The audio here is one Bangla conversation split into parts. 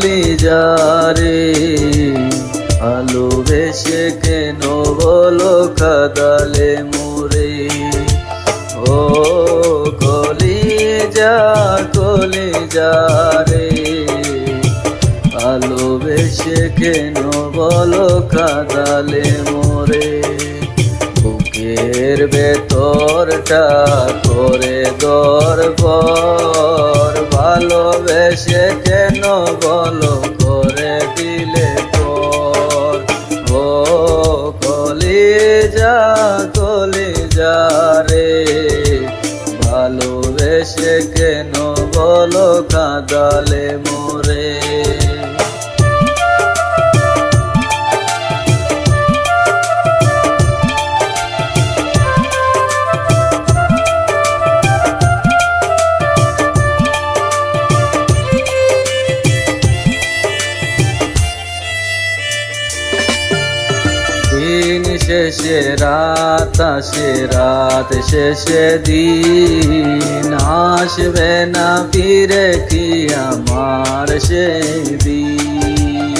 কলিজারে ভালোবেসে কেন বলো কাঁদালে মোরে। ও কলিজা কলিজারে ভালোবেসে কেন বলো কাঁদালে মোরে। বুকের ভেতরটা করে দরবার ভালোবেসে কেন বলো করে দিলে পর। ও কলিজা কলিজা রে ভালোবেসে কেন বলো কাঁদালে মোরে। দিন শেষে রাত আসে, রাত শেষে দিন আসবে না ফিরে কি আমার সেই দিন।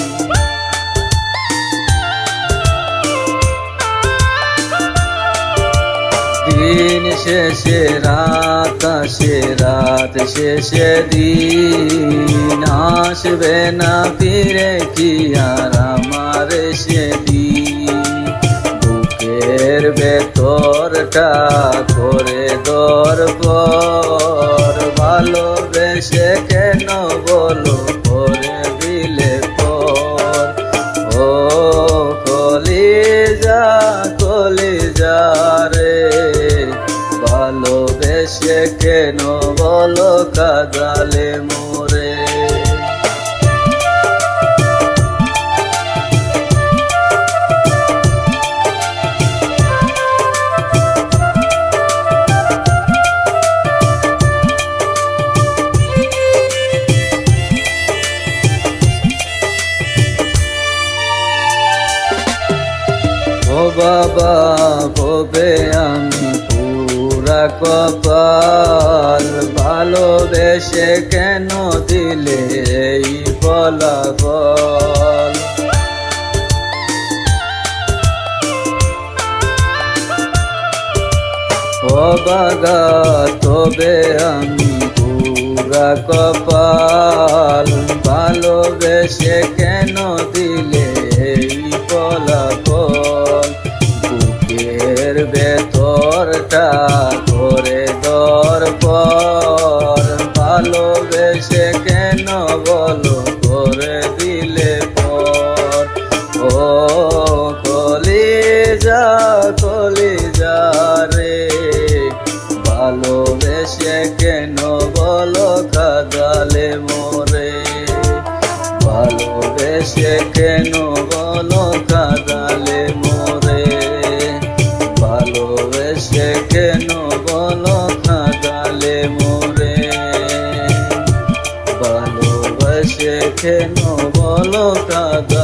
দিন শেষে রাত আসে, রাত শেষে দিন আসবে না ফিরে কি আর আমার সে দিন। বুকের ভেতরটা করে দরবার ভালোবেসে কেন বলো করে দিলে পর। ও কলিজা কলিজা রে ভালোবেসে কেন বলো কাঁদালে মোরে। ও বাবা ভবে আমি পুরা কপাল ভালোবেসে কেন দিলে এই ফলাফল। ও বাগা তবে আমি পুরা কপাল ভালোবেসে কেন দিলে এই ফলাফল। বুকের ভেতরটা করে দরবার ভালোবেসে কেন বলো করে দিলে পর। ও কলিজা কলিজা রে ভালোবেসে কেন বলো কাঁদালে মোরে। ভালোবেসে কেন বলো কাঁদালে মোরে। ভালোবেসে কেন বলো কাঁদালে মোরে। ভালোবেসে কেন বলো কাঁদালে।